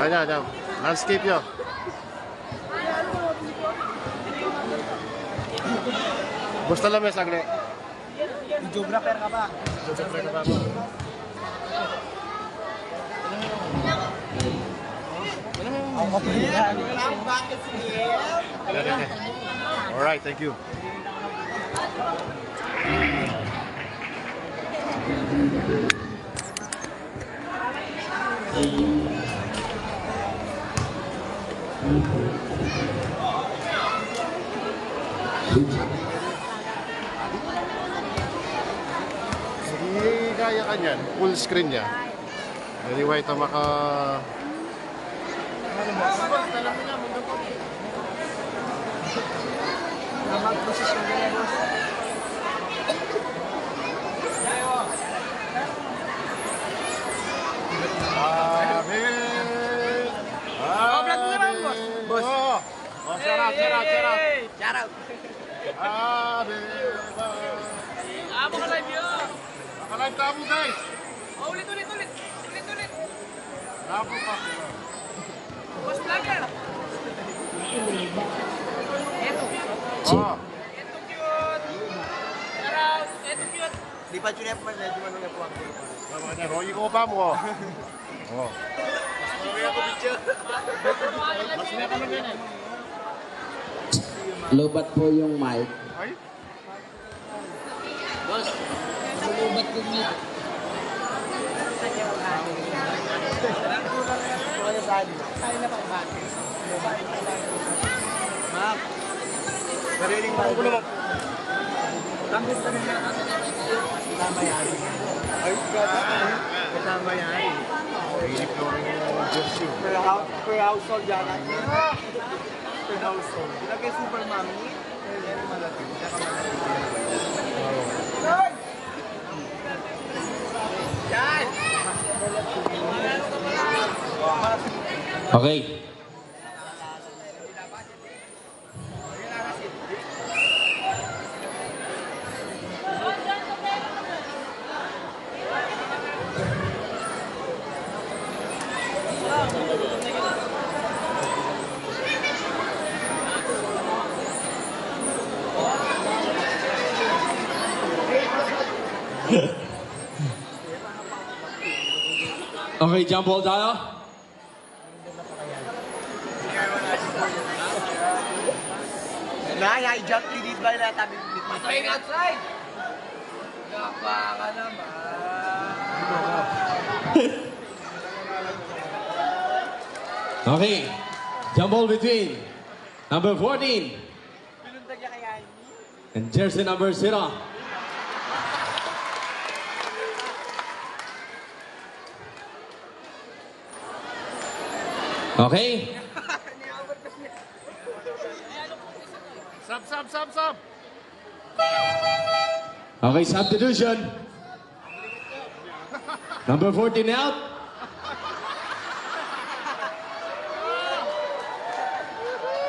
Ayan. Landscape nyo. Basta lang may sagli. Geographer ka ba? Geographer ka ba mo? Ako mapilihan. Alright, thank you. Hindi kaya ka niyan, full screen niya. Anyway, ito maka... Shout out. Amo ka live yun. Naka-live tamo guys. Ulit. Labo pa. Boss vlogger. Eto. Oh. Eto cute. Shout out. Eto cute. Di pa chinep man, di man nga po ako. Tama niya, Roy ko pa mo. Oh. Mas may ka na eh. Lobat po yung mic. Ay? Boss, lubat yung mic. Mak, narinig mo ako naman. Tangos ka rin na. Kasama yan. Ay, kasama yan. Hilip ko rin yung jersey. Per household yan. Per household. Ilagay super mami. Yan malaki. Okay. Okay, jump ball tayo. Naya, i-jump you did by lahat tabi. Playing outside. Gapa ka naman. Okay, jump ball between number 14 and jersey number 0. Okay. Sub. Okay, substitution. Number 14 out.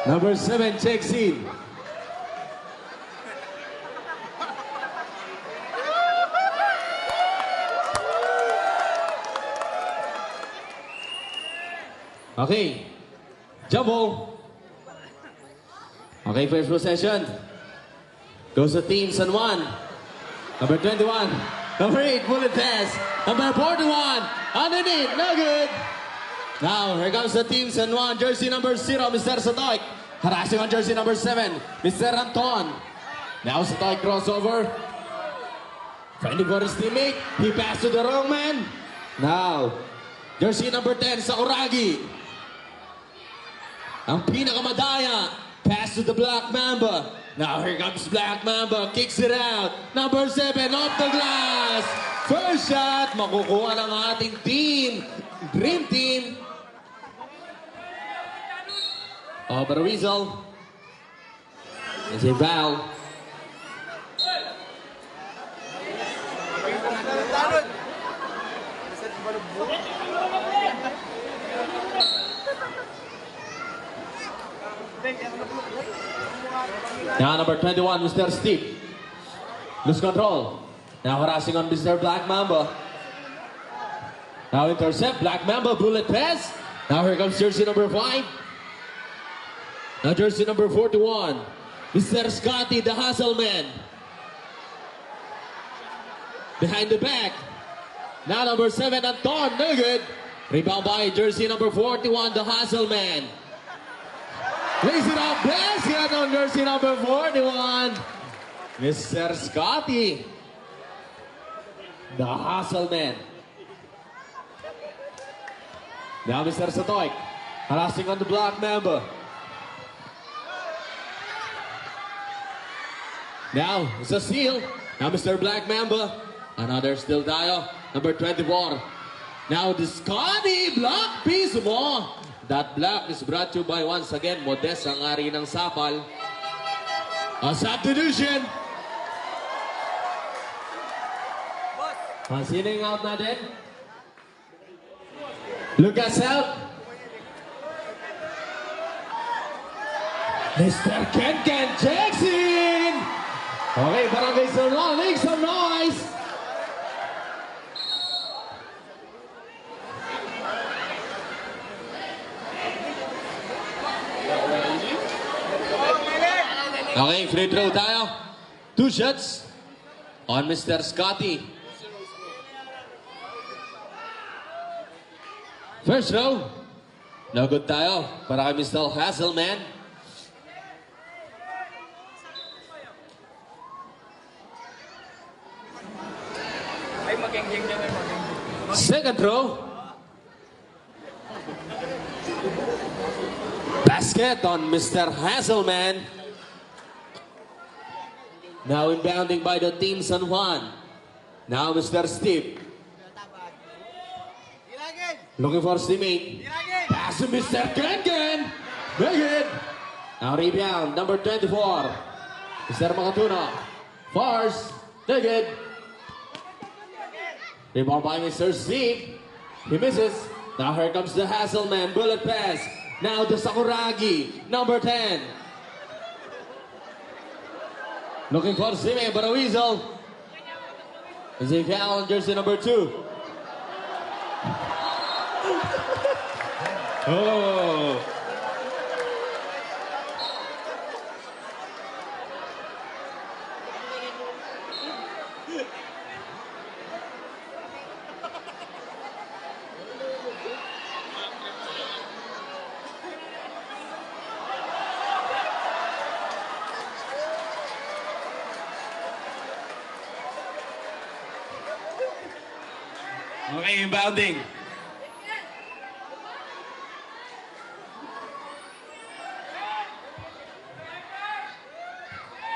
Number 7 checks in. Okay, jump ball. Okay, first possession goes to Team San Juan. Number 21. Number 8, bullet pass. Number 41, underneath, no good. Now, here comes the Team San Juan. Jersey number 0, Mr. Satoy. Harassing on jersey number 7, Mr. Anton. Now Satoy crossover. Finding for his teammate. He passed to the wrong man. Now, jersey number 10, Sakuragi. Ang pinakamadaya. Pass to the Black Mamba. Now here comes Black Mamba. Kicks it out. Number 7 off the glass. First shot. Makukuha ng ating team. Dream Team. Over whistle. It's a foul. Now number 21, Mr. Steve. Lose control. Now harassing on Mr. Black Mamba. Now intercept, Black Mamba, bullet pass. Now here comes jersey number 5. Now jersey number 41. Mr. Scotty, the hustle man. Behind the back. Now number 7, Anton. No good. Rebound by jersey number 41, the hustle man. Raise it up. Basket on jersey number 41. Mr. Scotty. The hustle man. Now Mr. Satoik. Harassing on the block member. Now, it's a steal. Now Mr. Black Mamba. Another steal tayo. Number 24. Now the Scotty block piece mo. That block is brought to you by once again Modest ang ari ng Sapal. A substitution. Sining out natin. Lucas out. Mr. Ken Jackson. Okay, barangay sa wrong. Make some noise. Okay, free throw tayo. 2 shots on Mr. Scotty. First row. No good tayo para kay Mr. Hasselman. Ay, magenggeng dyan, ay magenggeng. Second row. Basket on Mr. Hasselman. Now inbounding by the team San Juan. Now Mr. Steve. Looking for his teammate. Pass to Mr. Ken. Very good. Now rebound, number 24. Mr. Makatuna. Force. Very good. Rebound by Mr. Steve. He misses. Now here comes the Hasselman. Bullet pass. Now the Sakuragi. Number 10. Looking for Sime, but a weasel. Is he foul on jersey number 2? Oh. Okay, inbounding.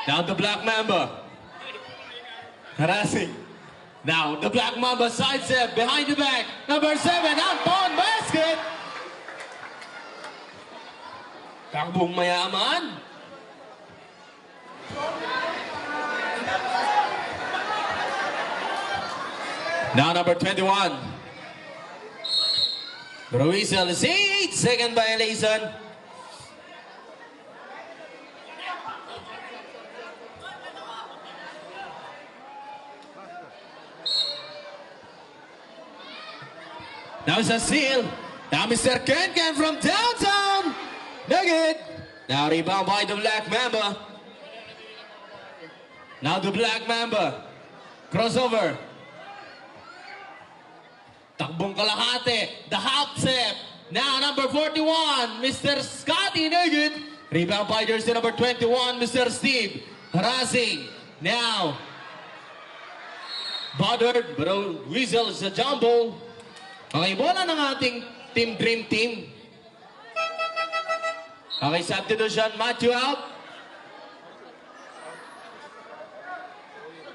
Now the Black Mamba. Harassing. Now the Black Mamba side step behind the back. Number 7, Anton, basket. Takbong mayaman. Now number 21. Ruizel is 8-second violation. Now it's a steal. Now Mr. Ken from downtown. Nugget. Now rebound by the Black Mamba. Now the Black Mamba. Crossover. Takbong kalahati. The half step. Now number 41, Mr. Scotty Nugget. Rebound by jersey number 21, Mr. Steve. Harassing. Now. Bothered. But Weasel is a jumbo. Okay, bola ng ating Team Dream Team. Okay, substitution. Matthew out.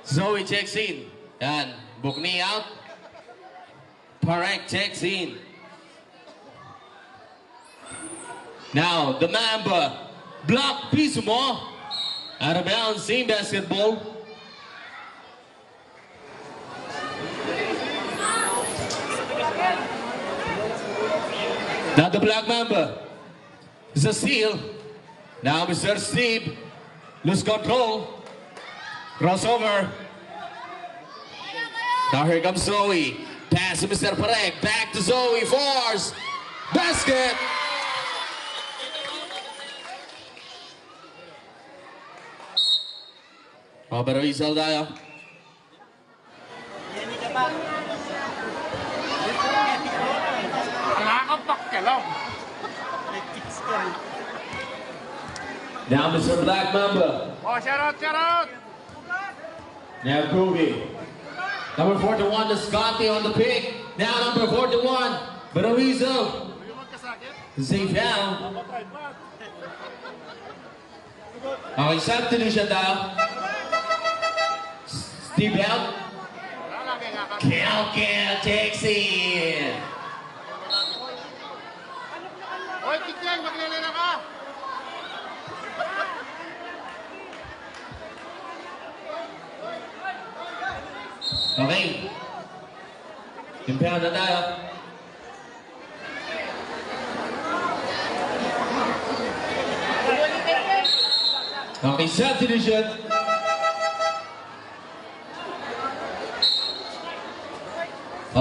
Zoe checks in. Yan. Bukni out. Parek checks in. Now, the Mamba. Block piece mo. Out of bounds, same basketball. Now the Black Mamba. It's a steal. Now Mr. Steve. Lose control. Crossover. Now here comes Zoe. Pass to Mr. Parek. Back to Zoe. Force. Basket! Oh, pero isal tayo. Nakakapak ka lang. Now, Mr. Black Mamba. Oh, shout out, shout out! Now, Groovy. Number 41, the Scotty on the pick. Now, number 41, Barawizo. Safe down. Okay, substitution daw. Steve out. Kel takes in. Hoy, Kikyang, maglilira ka! Okay. Impound na tayo. Okay, substitution.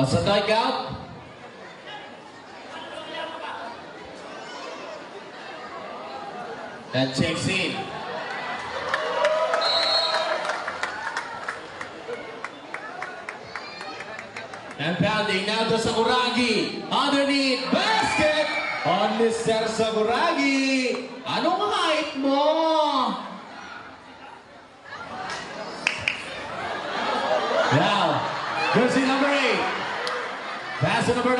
Sa takeout. And checks in. And pounding now to Sakuragi. Underneath, basket on Mr. Sakuragi. Anong height mo? Now, jersey number 8. Pass to number 9.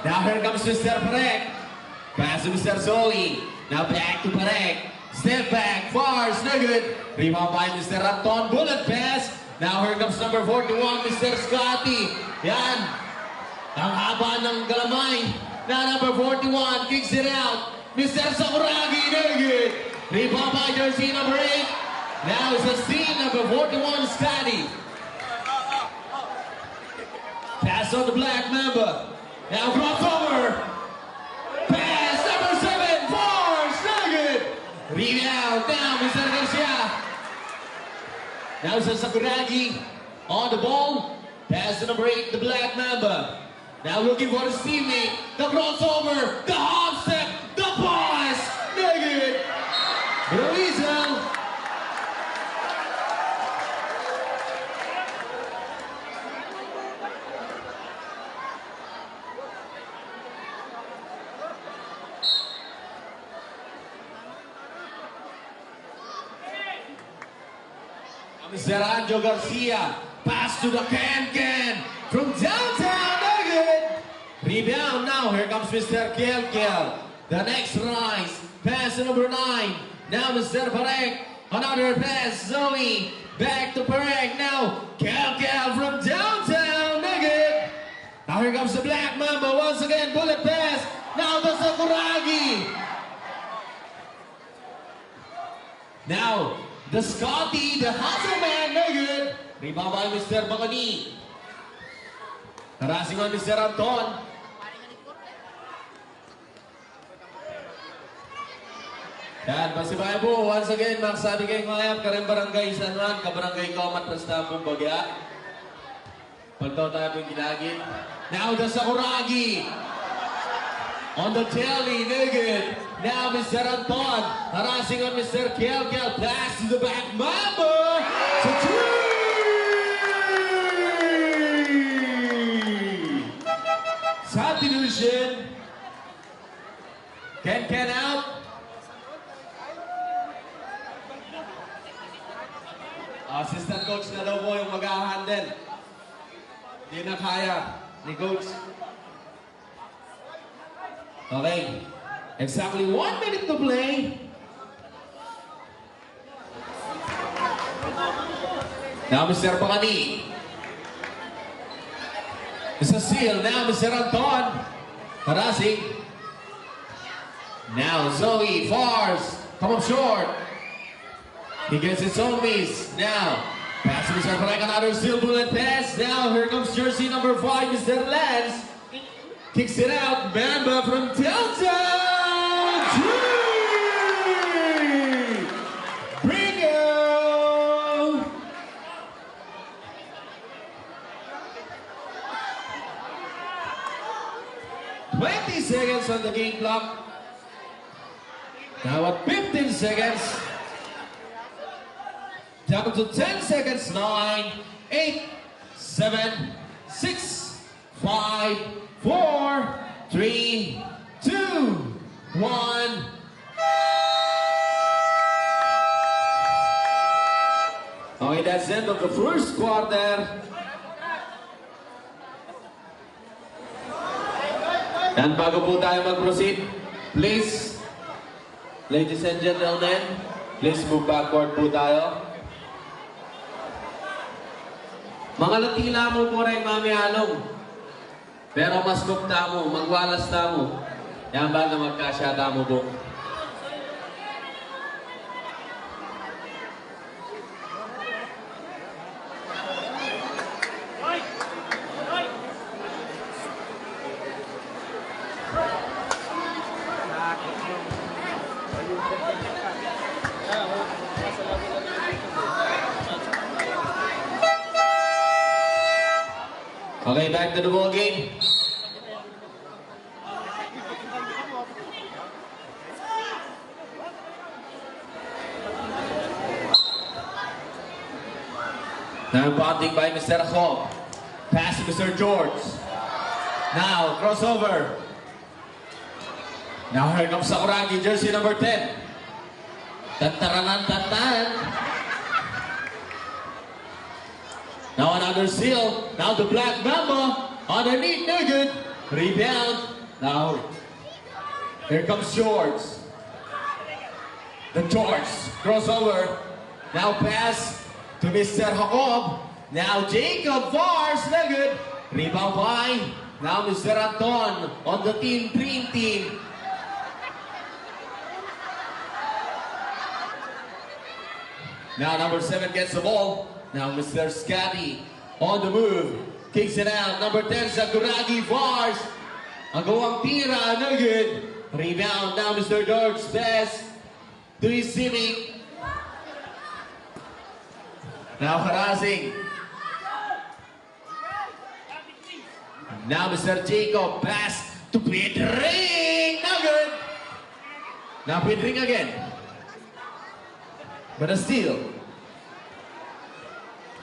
Now here comes Mr. Parek. Pass to Mr. Zoe. Now back to Parek. Step back, fars, no good. Rebound by Mr. Anton. Bullet pass. Now here comes number 41, Mr. Scotty. Yan. Ang haba ng galamay. Now number 41 kicks it out. Mr. Sakuragi, no good. Rebound by jersey number 8. Now it's a steal, number 41, Scotty. Pass on the Black Mamba. Now crossover. Pass, number 7, Force, no good. Rebound, now Mr. Garcia. Now it's a Sakuragi on the ball. Pass to number 8, the Black Mamba. Now looking for his teammate. The crossover, the hop step, the pass, no good. Ruizel. Mr. Anjo Garcia, pass to the can from downtown, no good. Rebound now, here comes Mr. Kel. The next rise, pass to number 9. Now Mr. Parek, another pass, Zoe, back to Parek. Now Kel from downtown, no good. Now here comes the Black Mamba, once again, bullet pass. Now the Sakuragi. Now, the Scotty, the hustle man, no good. Rebound by Mr. Bacani. Harassing on Mr. Anton. Yan, pasibay po. Once again, magsabi kayo ngayap, kareng barangay San Juan, kabarangay Comat, Rastapong Bagya. Pagtaw tayo po ginagin. Now, the Sakuragi. On the telly, no good. Now, Mr. Anton, harassing on Mr. Kel. Pass to the back, Mamba! To 3! Substitution. Ken out. Assistant coach na daw po yung mag-handle. Hindi na kaya ni coach. Okay. Exactly 1 minute to play. Now, Mr. Bacani. It's a steal. Now, Mr. Anton. Harassing. Now, Zoe. Fars. Come up short. He gets his own miss. Now, pass to Mr. Parek. Another steal bullet pass. Now, here comes jersey number 5, Mr. Lance. Kicks it out. Mamba from downtown. Bingo! 20 seconds seconds on the game clock. Now at 15 seconds. Down to 10 seconds. 9, 8, 7, 6, 5, 4, 3, 2, 1. Okay, that's the end of the first quarter. And bago po tayo mag-proceed, please, ladies and gentlemen, please move backward po tayo. Mga latila mo po rin, Mami Along. Pero mas kukta mo, magwalas ta mo. Yan ba na magkasyata mo po? Okay, back to the ball game. Now batting by Mr. Hobb. Pass to Mr. George. Now, crossover. Now here comes Sakuragi, jersey number 10. Tantaranan tantan. Now another seal. Now the Black Mamba. Underneath, no good. Rebound. Now, here comes George. The George. Crossover. Now pass to Mr. Jacob. Now Jacob Vars. No good. Rebound by. Now Mr. Anton on the dream team. Now number 7 gets the ball. Now Mr. Scotty on the move. Kicks it out. Number 10, Sakuragi Vars. Ang gawang tira, no good. Rebound. Now Mr. George pass to his Simic. Now harassing. Now Mr. Jacob pass to Pedring. No good. Now Pedring again. But a steal.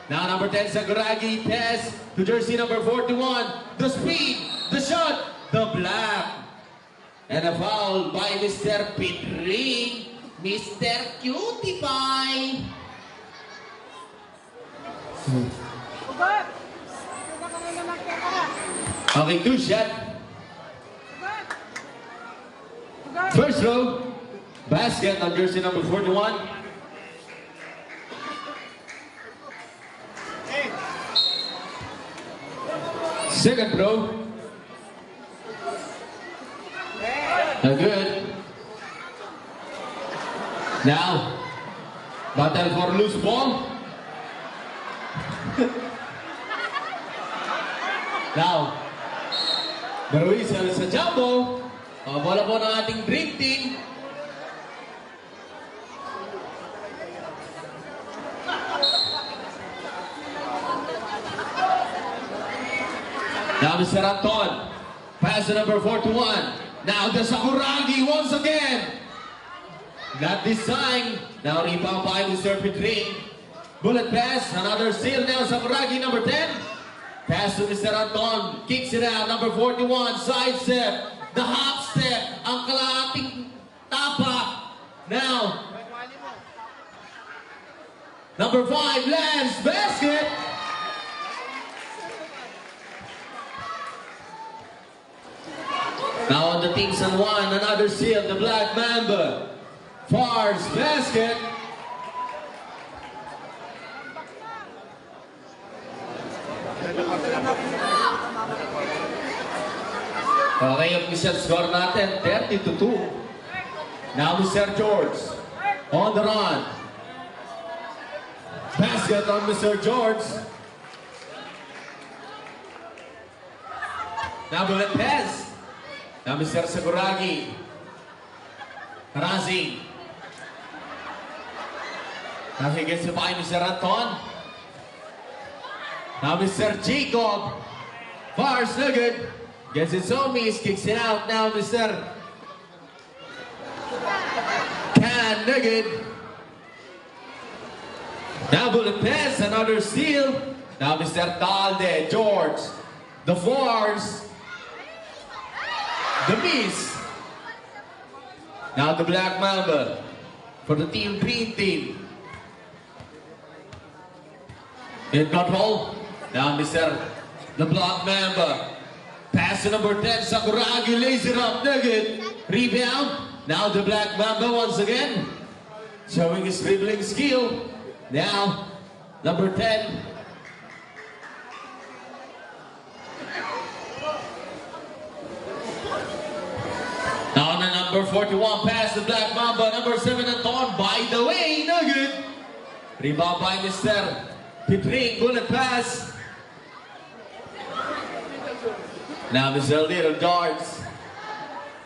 Now number 10, Sakuragi, pass to jersey number 41. The speed, the shot, the block. And a foul by Mr. Pedring. Mr. Cutie Pie. Okay, 2 shot. First row, basket on jersey number 41. Second row. Good. Now, battle for loose ball. Now, Baruiz sa jumbo. Bola po ng ating dream team. Now Mr. Anton, pass to number 41. Now the Sakuragi once again. Not this time. Now rebound by Mr. Pedring. Bullet pass, another steal now Sakuragi number 10. Pass to Mr. Anton, kicks it out, number 41, side step, the hop step, ang kalahating tapa. Now, number 5 lands, basket. Now on the team San Juan, another seal, the Black Mamba. Fars, basket. Okay, official score natin, 30-2. Now Mr. George on the run. Basket on Mr. George. Now bullet pass. Now Mr. Sakuragi. Razi. Now he gets by Mr. Anton. Now Mr. Jacob. Fars, no good. Gets his own miss, kicks it out. Now Mr. Can Nugget. Now bullet pass, another steal. Now Mr. Talde, George. The force. The miss. Now the Black Mamba for the team green team. In control. Now Mr. The Black Mamba. Pass to number 10, Sakuragi lays it up, Nugget. Rebound. Now the Black Mamba once again. Showing his dribbling skill. Now, number 10. Now the number 41 pass the Black Mamba. Number 7 Anton. By the way, Nugget. Rebound by Mr. Pitring. Bullet pass. Now Mr. Little guards.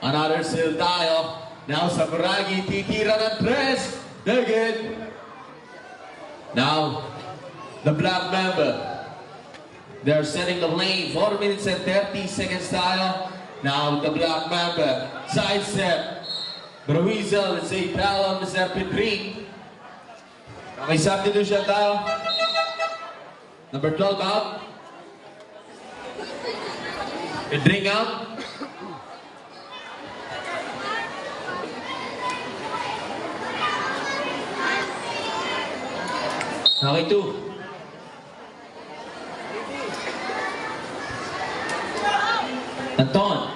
Another still tayo. Now Sakuragi titira ng tres. Nugget. Now the Black Mamba. They're setting the lane. 4 minutes and 30 seconds tayo. Now the Black Mamba. Side step. Bruizel. Let's say foul on Mr. Pitring. Okay, substitution tayo. Number 12 out. Pitring out. Okay, 2. Anton.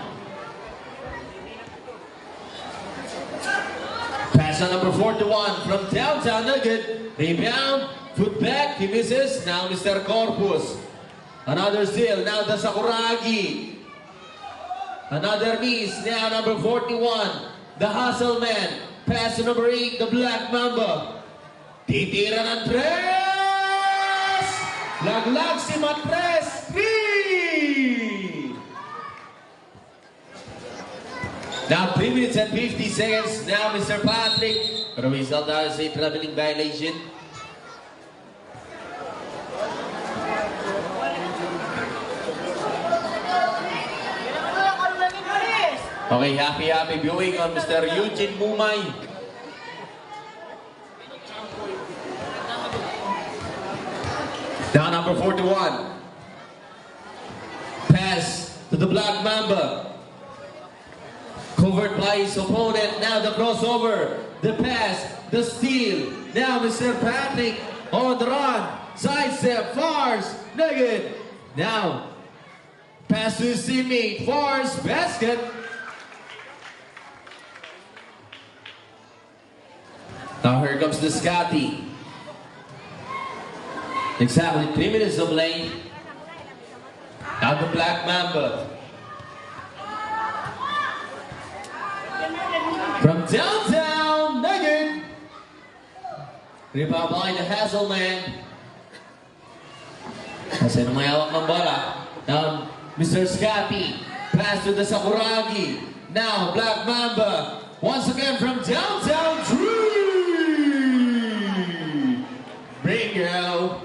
Pass on number 41 from downtown Nugget. Rebound. Foot back. He misses. Now Mr. Corpus. Another steal. Now the Sakuragi. Another miss. Now number 41. The Hustle Man. Pass to number 8. The Black Mamba. Titira ng tres! Laglag si Matres! 3! Now 3 minutes and 50 seconds. Now Mr. Patrick. Pero result na sa traveling violation. Okay, happy viewing on Mr. Eugene Mumay. Down number 41. Pass to the Black Mamba. Covered by his opponent. Now the crossover. The pass. The steal. Now Mr. Patrick on the run. Sidestep. Fars. Nugget. Now pass to his teammate. Fars. Basket. Now here comes the Scotty. Exactly 3 minutes of lane. Now the Black Mamba. From downtown, Nugget. Rebound behind the Hasselman. Kasi nung may hawak ng bola. Now, Mr. Scotty. Pass to the Sakuragi. Now, Black Mamba. Once again from downtown, Drew. Bingo.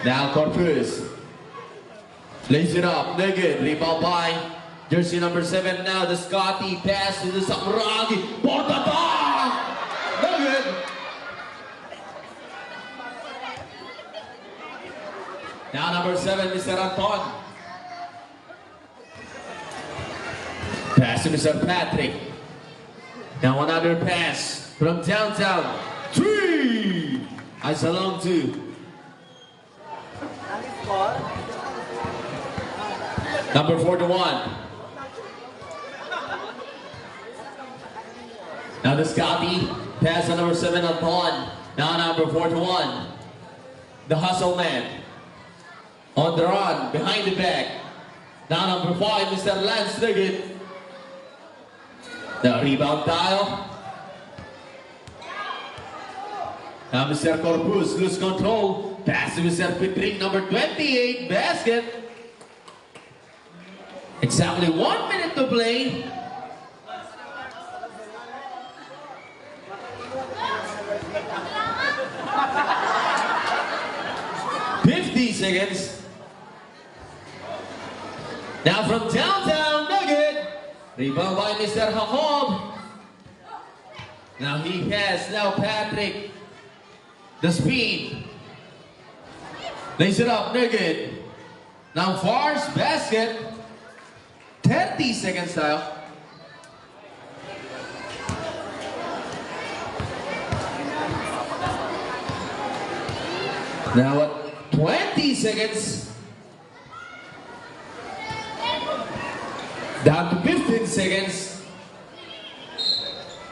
Now Corpus. Lays it up. Nugget. Rebound by jersey number 7 now. The Scotty. Pass to the Sakuragi. Portada! Nugget. Now number 7, Mr. Anton. Pass to Mr. Patrick. Now another pass from downtown. 3! Ice along 2. Number 41. Now the Scotty. Pass on number 7 Anton. Now number 41. The Hustle Man. On the run. Behind the back. Now number 5, Mr. Lance Nugget. The rebound tile. Now Mr. Corpus lose control. Pass to Mr. Pitring, number 28, basket. Exactly 1 minute to play. seconds. Now from downtown, Nugget. Rebound by Mr. Jacob. Now he has Patrick. The speed. Lays it up, Nugget. Now Fars basket. 30 seconds now. Now at 20 seconds. Down to 15 seconds.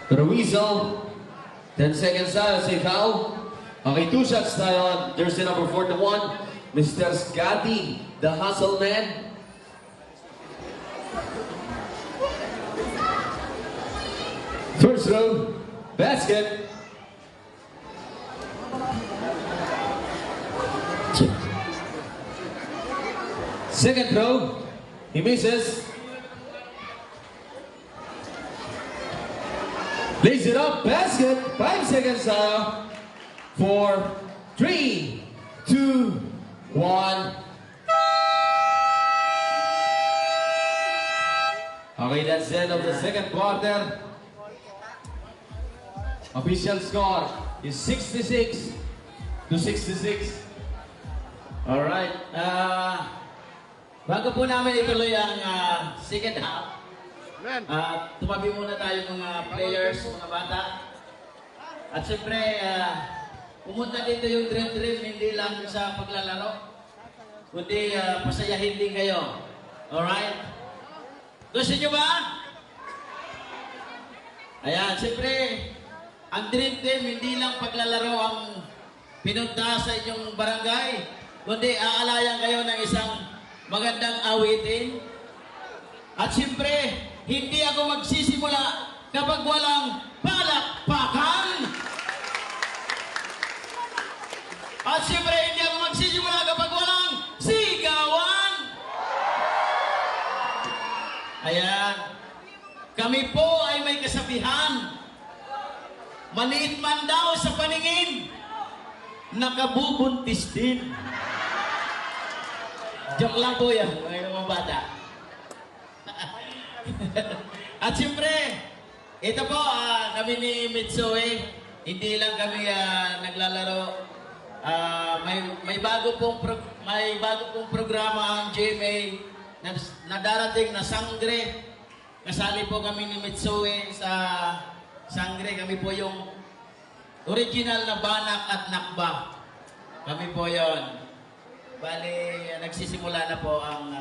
Ruizel. 10 seconds tayo, say foul. Okay, 2 shots tayo. Jersey number 41. Mr. Scotty, the hustle man. First row, basket. Second throw, he misses. Lays it up, basket. 5 seconds now. 4, 3, 2, 1. Okay, that's the end of the second quarter. Official score is 66 to 66. All right. Bago po namin ituloy ang second half, Man. tumabi muna tayo mga players, mga bata. At siyempre, pumunta dito yung dream, hindi lang sa paglalaro, kundi pasayahin din kayo. Alright? Gusto nyo ba? Ayan, siyempre, ang dream team, hindi lang paglalaro ang pinunta sa inyong barangay, kundi aalayan kayo ng isang magandang awitin. At siyempre, hindi ako magsisimula kapag walang palakpakan. At siyempre, hindi ako magsisimula kapag walang sigawan. Ayan. Kami po ay may kasabihan. Maliit man daw sa paningin, nakabubuntis din. Joke lang po yan, mga bata. At siyempre, ito po, kami ni Mitsue, hindi lang kami naglalaro. May bago pong programa ang GMA na darating na Sangre. Kasali po kami ni Mitsue sa Sangre. Kami po yung original na banak at nakba. Kami po yon. Bali, nagsisimula na po ang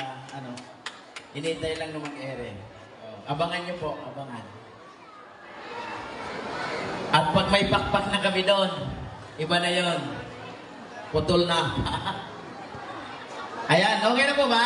hinintay lang na mag-ere. Abangan nyo po, abangan. At pag may pakpak na kami doon, iba na yon. Putol na. Ayan, okay na po ba?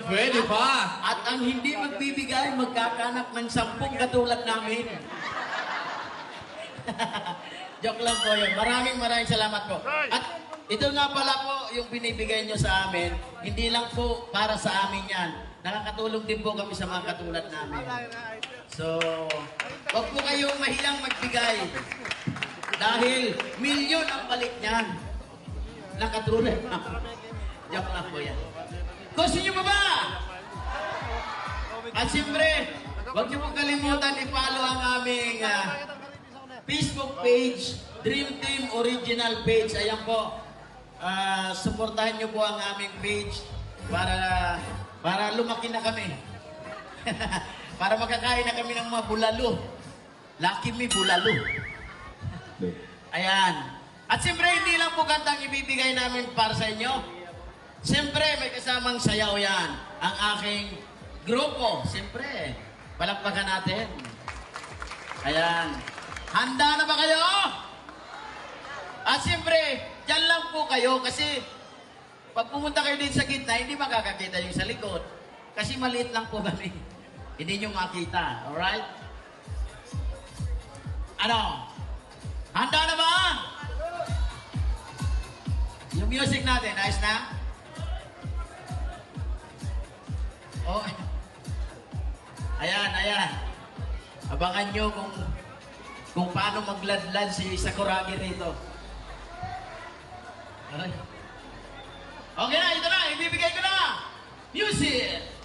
pwede pa. At ang hindi magbibigay, magkakanak ng 10 katulad namin. Joke lang po yun. Maraming salamat po. At ito nga pala po yung binibigay nyo sa amin. Hindi lang po para sa amin yan. Nakakatulong din po kami sa mga katulad namin. So, wag po kayong mahiyang magbigay. Dahil milyon ang balik niyan. Nakatulad na. Joke lang po yan. Gusto nyo ba? At siyempre, huwag nyo pong kalimutan i-follow ang aming Facebook page, Dream Team Original page. Ayan po. Supportahan nyo po ang aming page para lumaki na kami. Para makakain na kami ng mga bulalo. Lucky me, bulalo. Ayan. At siyempre, hindi lang po kantang ibibigay namin para sa inyo. Siyempre, may kasamang sayaw yan. Ang aking grupo. Siyempre, palakpakan natin. Ayan. Handa na ba kayo? At siyempre, dyan lang po kayo kasi pag pumunta kayo din sa gitna, hindi makakakita yung sa likod. Kasi maliit lang po kami. Hindi nyo makita. Alright? Ano? Handa na ba? Yung music natin, ayos na? Oh. Ayan. Abangan nyo kung paano magladlad si Sakuragi rito. Okay na, ito na. Ibibigay ko na. Music!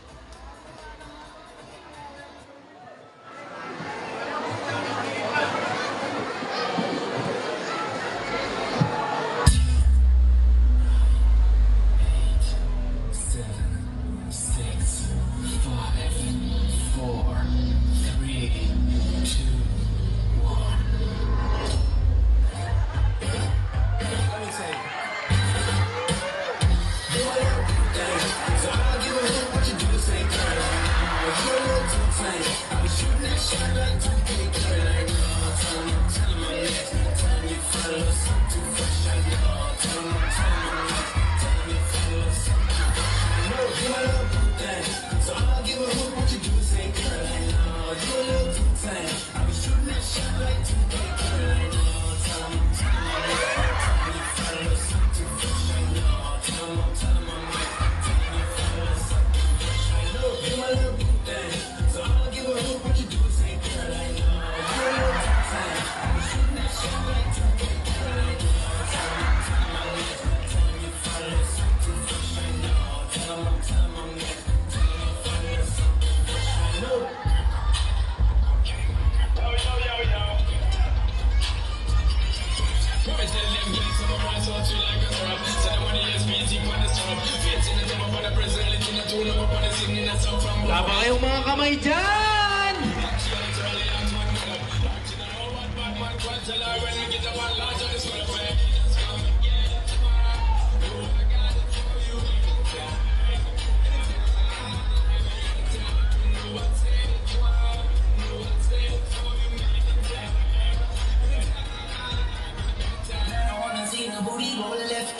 Wala ba kayong mga kamay dyan?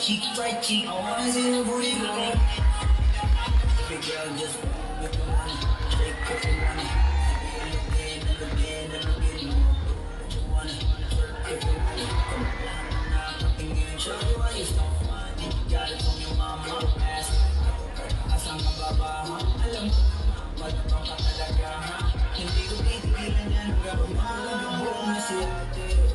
Cheek, right cheek, I wanna see the booty go. Big girl, just with the money, take up the money. Look again, you wanna if you money, come on, nothing in show you why you so funny. Got it from your mama, ass. Asang kababa, alam mo, matapang ka talaga, ha? Hindi ko titigilan yan, gawin mo lang buong nasiyate.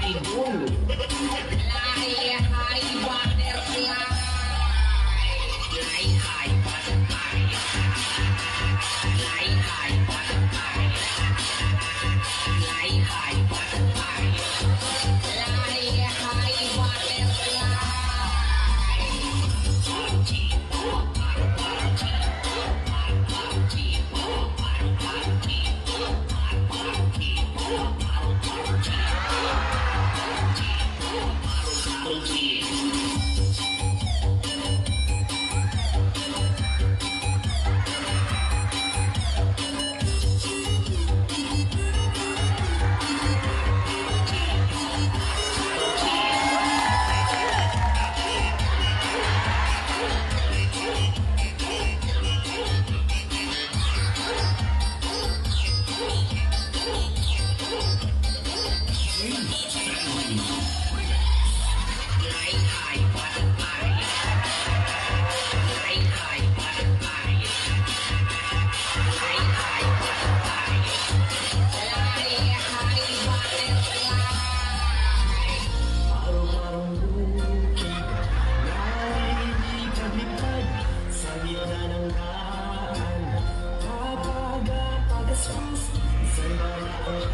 idol. Fly high butterfly. Fly high butterfly. Fly high butterfly. Fly high butterfly. Fly high butterfly. Araw-araw bukid, narinig paglipad sa gitna ng daan. Kapag pagaspas, isang bala ang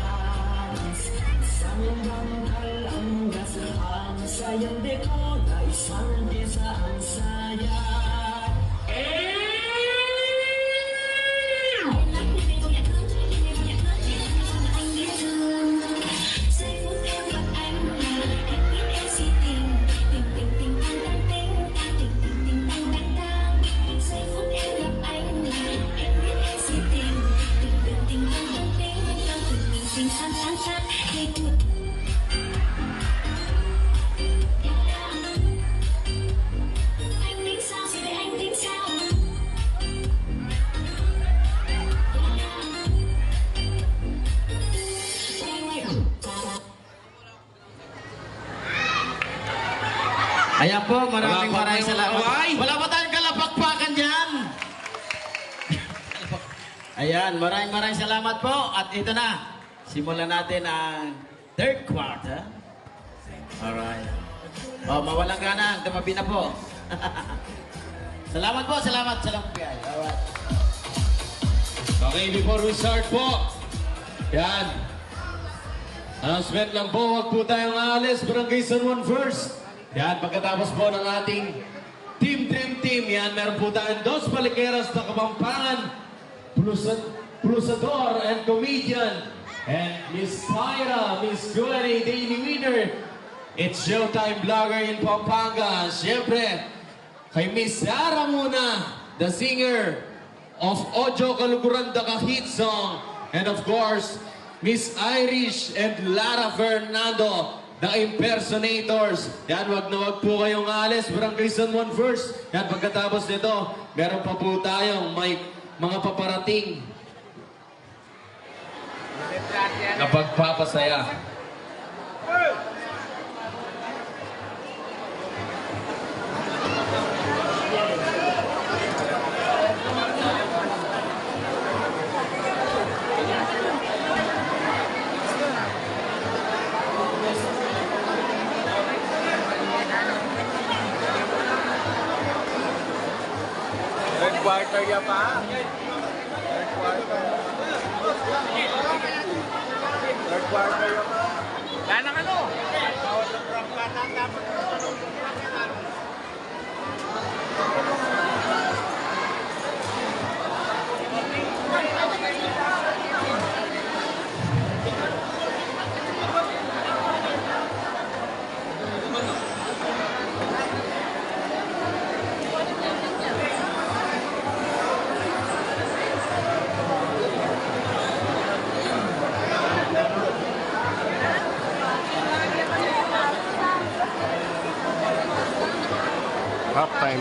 alis, isang bangkal ang gasal ang sayang deko na isang desa ang saya. Ayan po, maraming salamat. Wala pa tayong kalapakpakan dyan. Ayan, maraming salamat po. At ito na, simulan natin ang third quarter. Alright. Oh, mawalang gana, tumabi na po. Salamat po, salamat guys. Alright. Okay, before we start po, yan. Announcement lang po, wag po tayong aalis. Barangay San Juan first. Yan, pagkatapos po ng ating Team Dream Team, yan, meron po tayong Dos Palikeras na Kapampangan, Plusador and Comedian, and Miss Tyra, Miss Q&A Daily Winner. It's Showtime Vlogger in Pampanga. Siyempre, kay Miss Sarah muna, the singer of Ojo Kaluguran Daka hit song. And of course, Miss Irish and Lara Fernando, the impersonators. Yan, wag na wag po kayong alis. Barangay San Juan first. Yan, pagkatapos nito, meron pa po tayong may mga paparating na pagpapasaya. Third quarter ya pa. Third quarter. Third quarter ya pa. Yan ang ano? Bawat ang prangkatan dapat.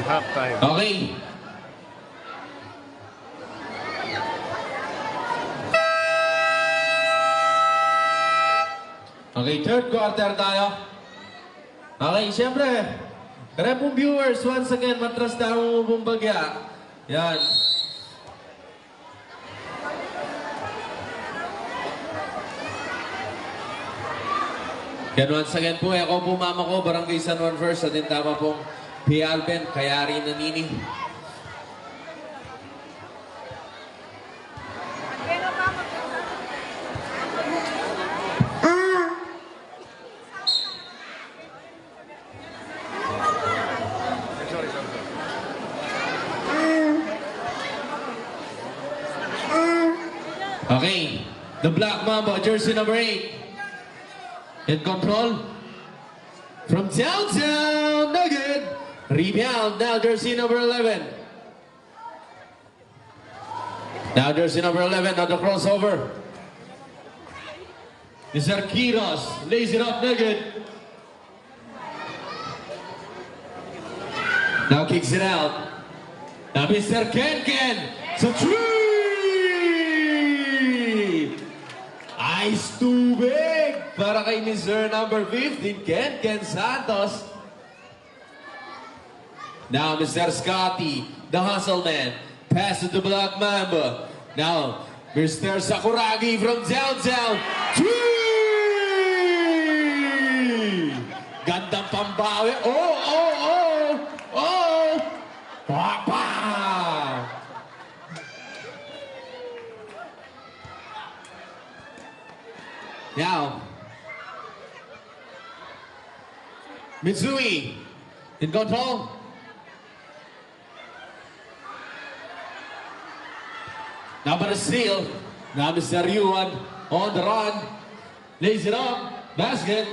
Half time. Okay. Okay, third quarter tayo. Okay, siyempre, kaya pong viewers, once again, matras na ang bumbagya. Yan. Yan once again po, ako po mama ko, Barangay San Juan first, at din tama pong P. Alben, kaya rin nanini. Okay, the Black Mamba, jersey number 8. In control. From downtown, no good. Rebound, now jersey number 11. Now jersey number 11 on the crossover. Mr. Kiros lays it up, no good. Now kicks it out. Now Mr. Ken. So three! Ice tubig para kay Mr. number 15, Ken Santos. Now Mr. Scotty, the hustle man. Pass to the Black Mamba. Now, Mr. Sakuragi from downtown. Three! Gandang pambawi. Oh! Papa! Now, Mitsui in control. Now but a steal. Now Mr. Yuan on the run. Lays it up. Basket.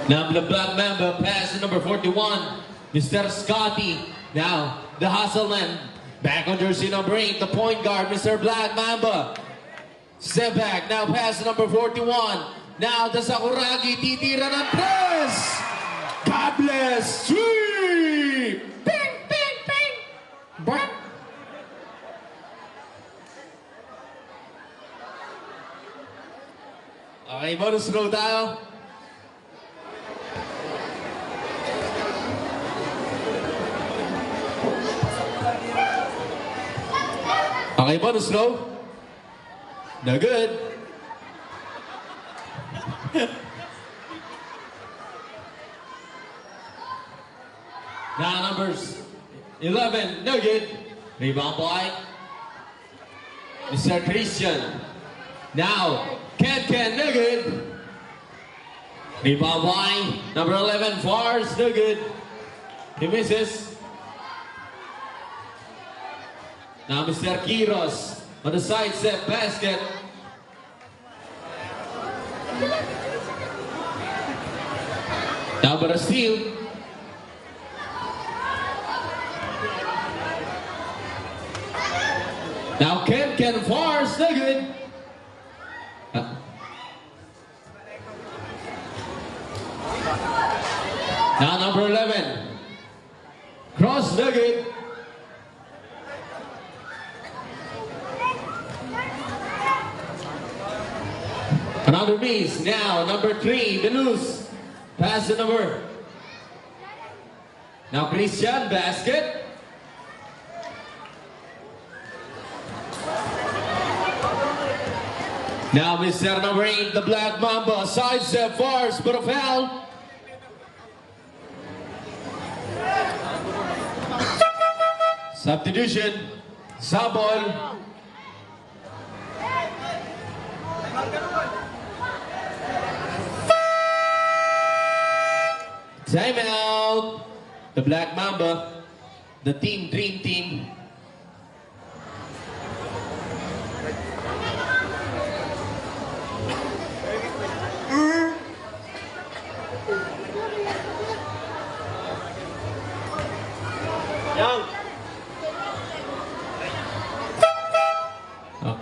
Now the Black Mamba pass to number 41. Mr. Scotty. Now the hustle man. Back on jersey number 8. The point guard, Mr. Black Mamba. Step back. Now pass to number 41. Now the Sakuragi. Titira ng press. God bless. Three. Bing. Bang. Okay, bonus row tayo. Okay, bonus row. No good. Now numbers 11, no good. Rebound by Mr. Christian. Now, Ken, no good. Rebound by number 11, Fars, no good. He misses. Now Mr. Kiros on the side step basket. Now but a steal. Now Ken Fars, no good. Now number 11. Cross, no good. Another miss. Now number 3, the loose. Pass the number. Now Christian, basket. Now Mr. number 8, the Black Mamba, side step force, but a foul. Substitution, Sabol. Timeout. The Black Mamba, the team, dream team. Young. Oh.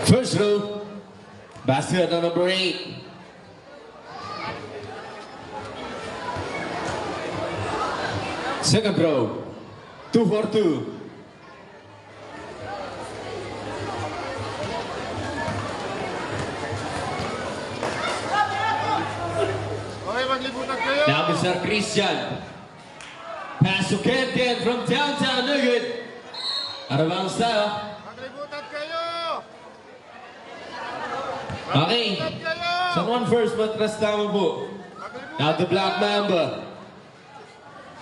First row, basket on number 8. Second row, 2 for 2. Sir Christian. Pass to Ken from downtown. No good. Out of bounds tayo. Maglibutan kayo! Okay. Maglibutan kayo! Someone first, matras tama po. Now the Black Mamba.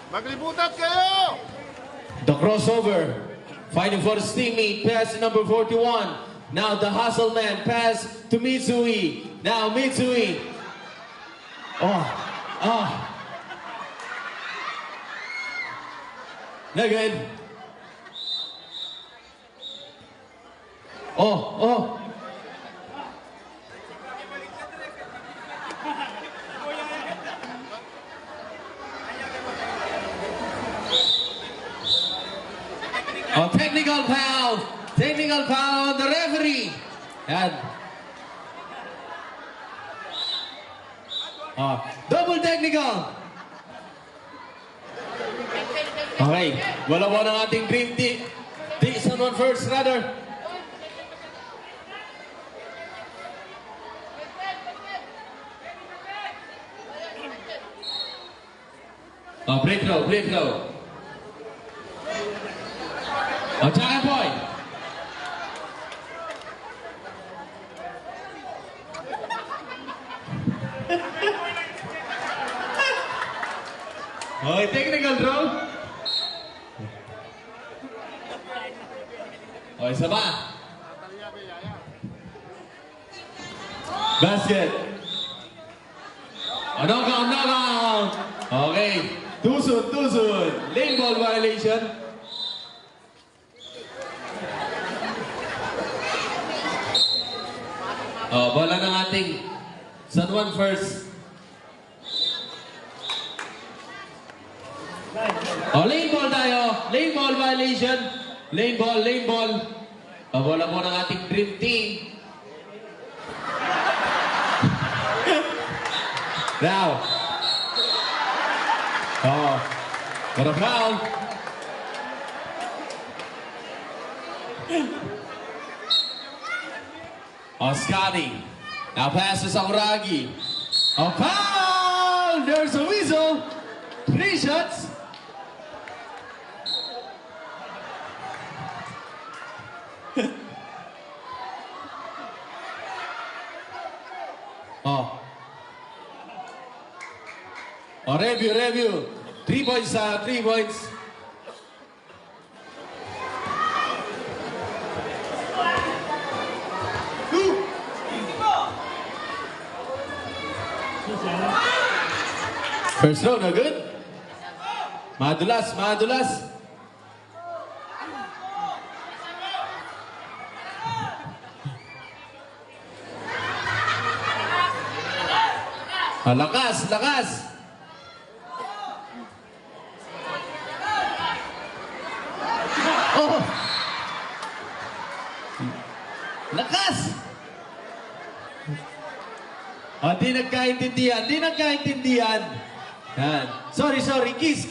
Maglibutan kayo! The crossover. Fighting for his teammate. Pass to number 41. Now the hustle man. Pass to Mitsui. Now Mitsui. Oh. No good. Oh. Oh, technical foul. Technical foul on the referee. And double technical. Okay, wala po ng ating dream team. Someone first, rather. Oh, play throw. Oh, Jack boy. Okay, technical throw. Oh, isa pa. Basket. Oh, knockout. Okay. Too soon. Lane ball violation. Oh, bola ng ating San Juan first. Oh, lane ball tayo. Lane ball violation. Lane ball. Oh, bola po ng ating dream team. Now. Oh, what a foul. Oh, Scotty. Now passes on Ragi. Oh, foul! There's a whistle. 3 shots. Oh, review. 3 points, 3 points. First row, no good. Madulas. Lakas. Oh! Lakas! Oh, di nagkaintindihan. Yan. Sorry. Kiss.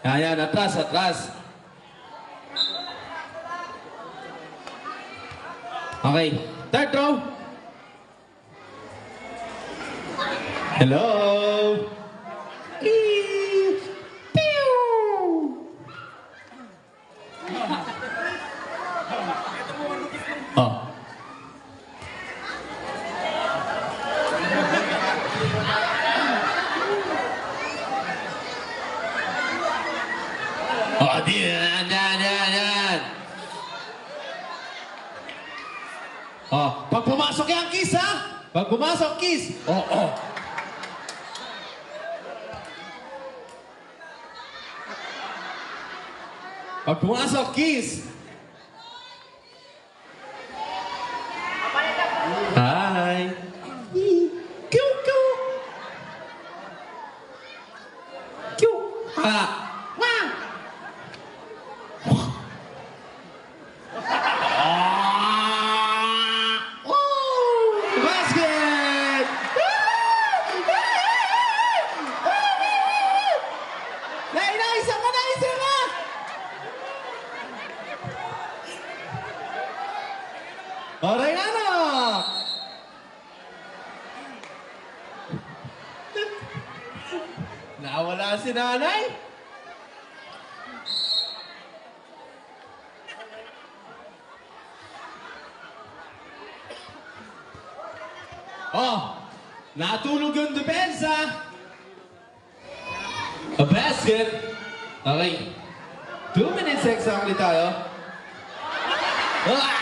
Yan, atras. Okay. Third row. Hello. Oh. Oh, yan. Oh, pag pumasok yung kiss, ha? Pag pumasok, kiss. Oh. Pag pumasok, kiss. Hi. Basket! Naisa ka! Alright, anak! Nawala si nanay. Oh, natulog yung depensa. A basket. Okay. 2 minutes exactly tayo. Ah!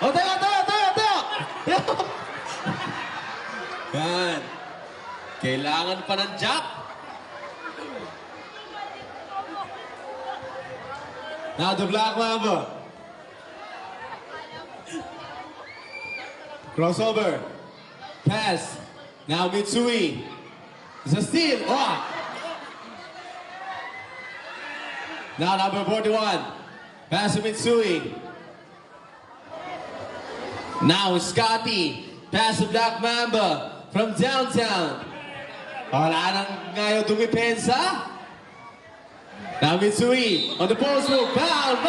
Oh, tayo! Yan. Kailangan pa ng jack. Now the Black Mamba. Crossover. Pass. Now Mitsui. It's a steal. Oh. Now number 41. Pass to Mitsui. Now Scotty. Pass to Black Mamba from downtown. Wala nang ngayon dumipensa. Now Mitsui on the post move. Foul!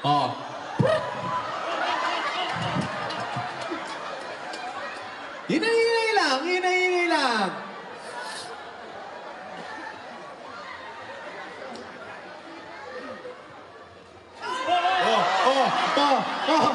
Oh. Hinay lang. Oh.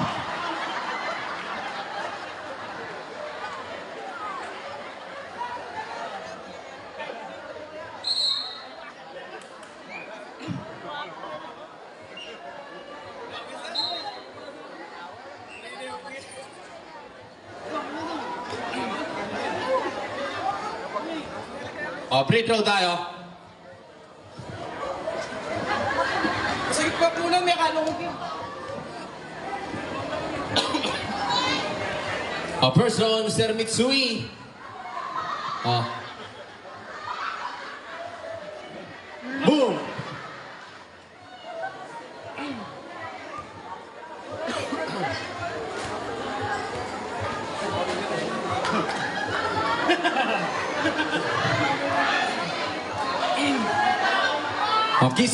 Oh, free throw tayo. Sige pa po lang, may kalungin. Oh, first throw, Mr. Mitsui. Oh. Boom! Oh, kiss.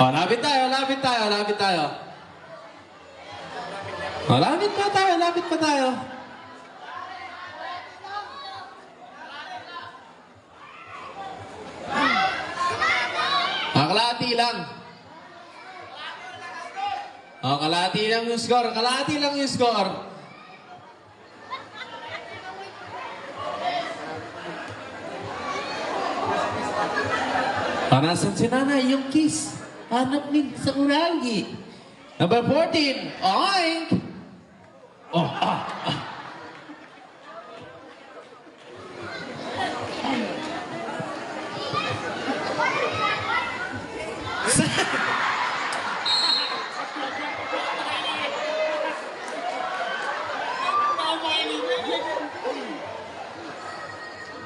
Oh, lapit tayo. Oh, lapit pa tayo. Kalahati lang. Oh, kalahati lang yung score. Nasan si nanay? Yung kiss. Hanap ni sa Urangi. Number 14. Oink! Oh,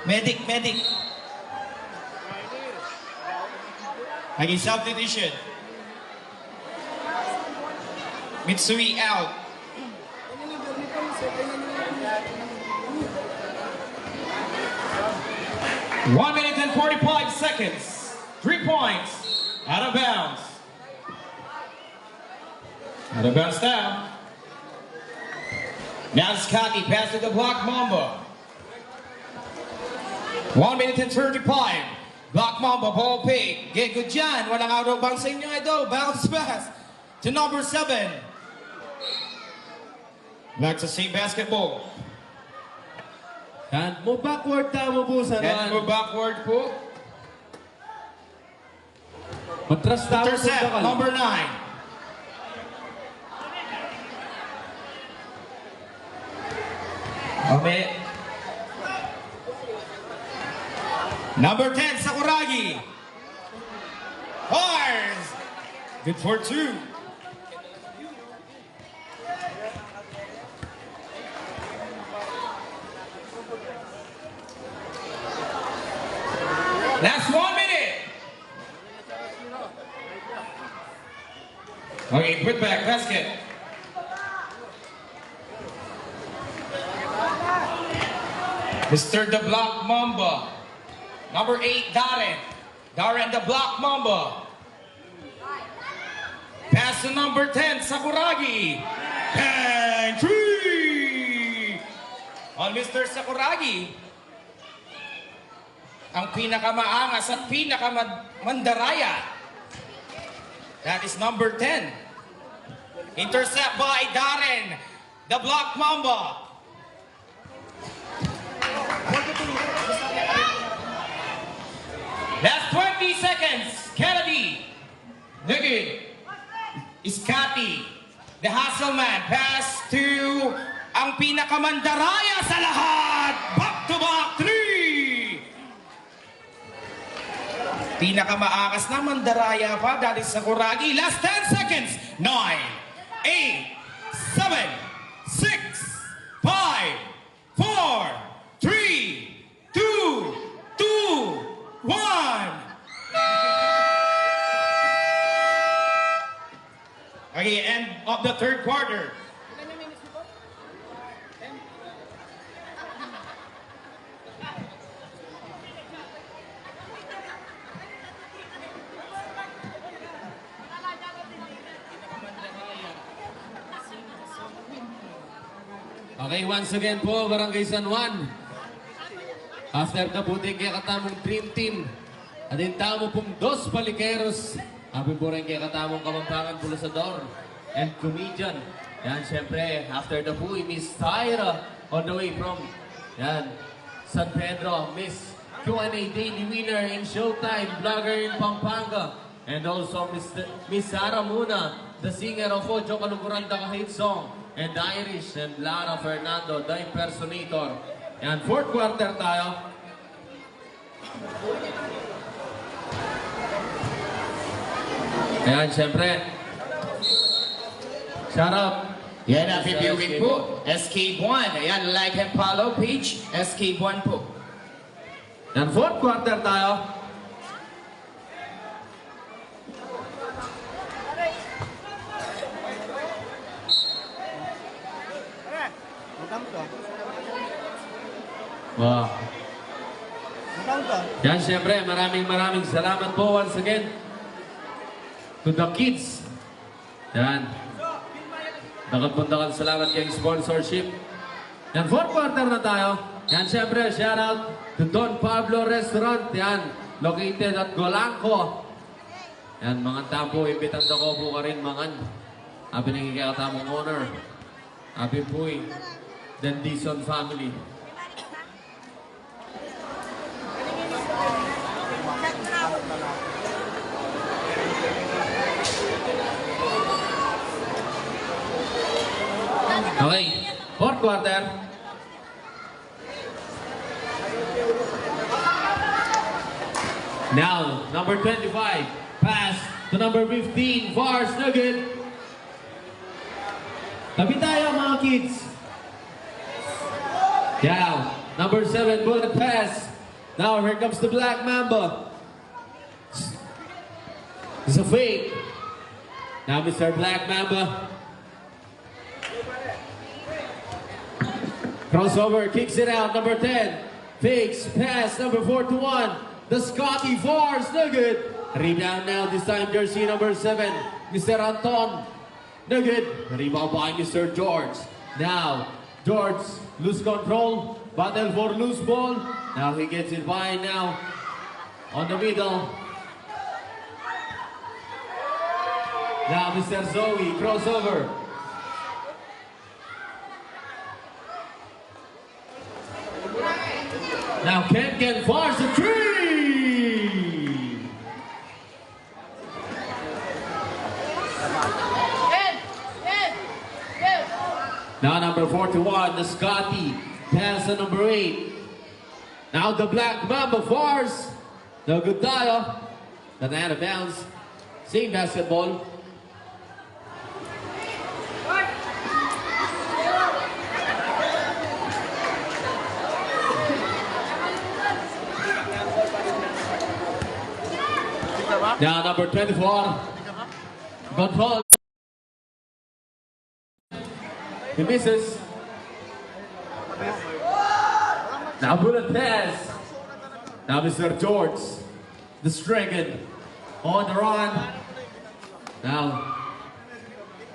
Medic. Naging substitution. Mitsui out. One minute and 45 seconds. 3 points. Out of bounds. Out of bounds now. Now Scotty pass to the Black Mamba. 1 minute and 35. Black Mamba, ball pick. Get good dyan. Walang out of bounds sa inyo ito. Bounce pass to number 7. Back to same basketball. hand mo backward, tama po sa And go backward po. Matras tama po Intercept, sa number 9. Okay. Number 10, Sakuragi. Bars. Good for 2. Last 1 minute. Okay, put back basket. Mr. The Black Mamba. Number 8, Darren. Darren the Black Mamba. Pass Pass to number 10, Sakuragi. And 3! On Mr. Sakuragi. Ang pinakamaangas at pinakamandaraya. That is number 10. Intercept by Darren, the Black Mamba. Last 20 seconds. Kennedy. Nugget. Scotty. The Hasselman. Pass to ang pinakamandaraya sa lahat. Back to back 3. Pinakamaakas na mandaraya pa. That is Sakuragi. Last 10 seconds. 9, 8, 7, 6, 5, 4, 3, 2, 1. Okay, end of the third quarter. Okay, once again po, Barangay San Juan. After the puting kaya katamong Dream Team. At yung tamo pong dos palikeros. Happy po rin kaya katamong Kapampangan Pulusador and comedian. Yan, syempre, after the puy, Miss Tyra on the way from yan, San Pedro. Miss Q&A Daily Winner in Showtime, vlogger in Pampanga. And also Miss Sarah Muna, the singer of Ocho Kaluguranda Kahit Song. And Irish and Lara Fernando, the impersonator. Yan, fourth quarter tayo. Ayan, syempre. Shout out. Yan ang viewing po. SK1. Ayan, like and follow page. SK1 po. Yan, fourth quarter tayo. Wow. Yan, syempre, maraming salamat po once again to the kids. Yan. Nakapunta salamat kayong sponsorship. Yan, fourth quarter na tayo. Yan, syempre, shout out to Don Pablo Restaurant. Yan, located at Golanco. Yan, mga tampo, imbitan ko po ka rin, mangan. Happy nangikikatamong owner. Happy po the Dison family. Okay, fourth quarter. Now, number 25, pass to number 15, Vars Nugget. Tabi tayo mga kids. Now, number 7, bullet pass. Now, here comes the Black Mamba. It's a fake. Now, Mr. Black Mamba. Crossover, kicks it out, number 10. Fakes, pass, number 4 to 1. The Scotty Vars Nugget. Rebound now, this time jersey number 7. Mr. Anton Nugget. Rebound by Mr. George. Now, George, lose control. Battle for loose ball. Now he gets it by now. On the middle. Now, Mr. Zoe, crossover. Now Ken fires a 3! Now number 41, the Scotty. Pass to number 8. Now the Black Mamba fires. No good tayo. Not out of bounds. Same basketball. Now number 24, control. He misses. Now bullet pass. Now Mr. George, the Dragon, on the run. Now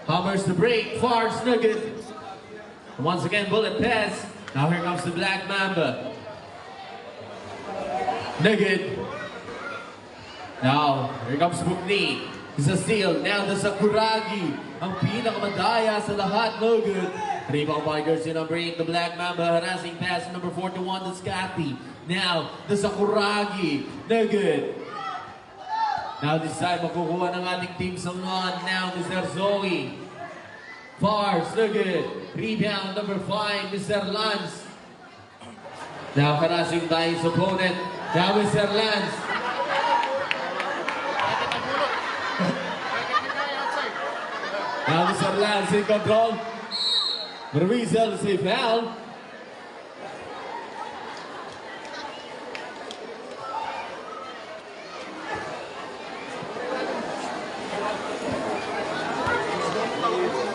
Hammers the break. Fars, no good. Once again, bullet pass. Now here comes the Black Mamba. No good. Now, here comes Bukni. It's a steal. Now the Sakuragi. Ang pinakamadaya sa lahat. No good. Rebound by jersey number 8, the Black Mamba. Harassing pass number 41, the Scotty. Now, the Sakuragi. No good. Now this time, makukuha ng ating team sa unahan. Now, Mr. Zoe. Fars, no good. Rebound number 5, Mr. Lance. Now, harassing by his opponent. Now, Mr. Lance. Now, Mr. Lance in control. Marwisel is a foul.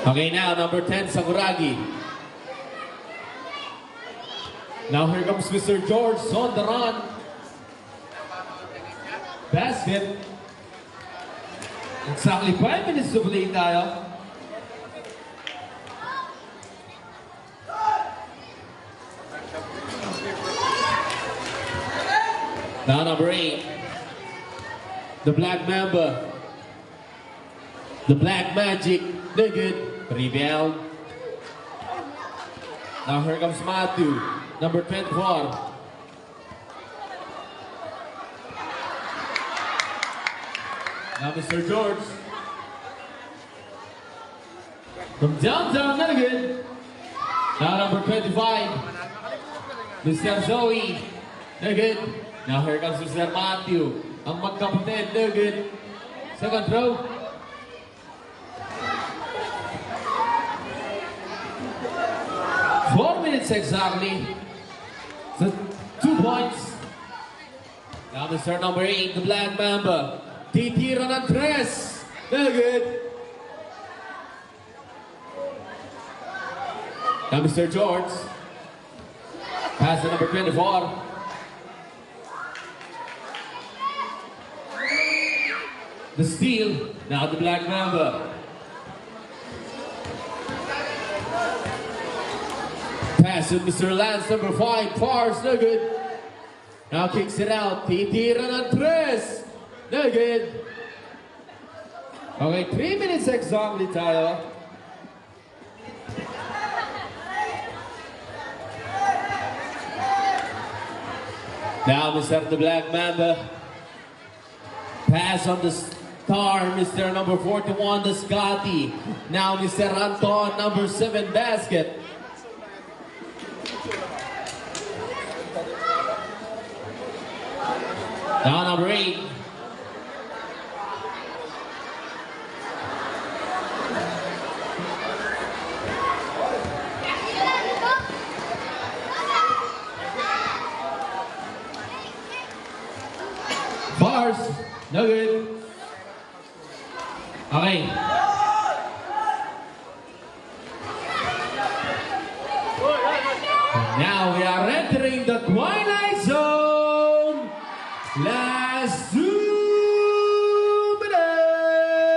Okay, now number 10, Sakuragi. Now here comes Mr. George on the run. Basket. Exactly 5 minutes to play tayo. Now number 8, the Black Mamba, the Black Magic, no good, rebound. Now here comes Matthew, number 24. Now Mr. George, from downtown, no good. Now number 25, Mr. Zoe, no good. Now here comes Mr. Matthew. Ang magkapatid, no good. Second row. Four minutes exactly. So 2 points. Now Mr. number 8, the Black Mamba. Titira ng 3. No good. Now Mr. George. Pass to number 24. The steal, now the Black Mamba. Pass to Mr. Lance, number 5, Fars, no good. Now kicks it out, titira ng 3. No good. Okay, 3 minutes exactly tayo. Now Mr. the Black Mamba. Pass on the star, Mr. number 41, the Scotty. Now Mr. Anton, number 7, basket. Now number 8. Bars, no good. Okay. Now we are entering the Twilight Zone. Last 2 minutes.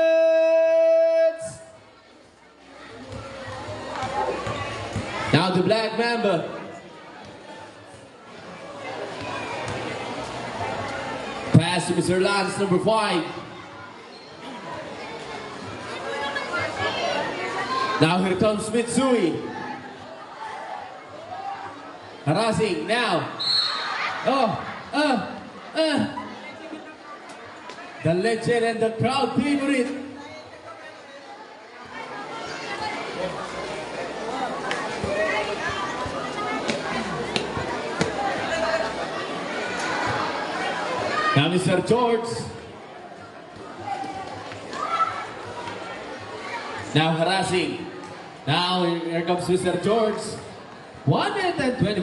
Now the Black Mamba. Pass to Mr. Lance, number 5. Now here comes Mitsui. Harassing now. The legend and the crowd favorite. Now Mr. George. Now harassing. Now here comes Mr. George. 1 minute and 20.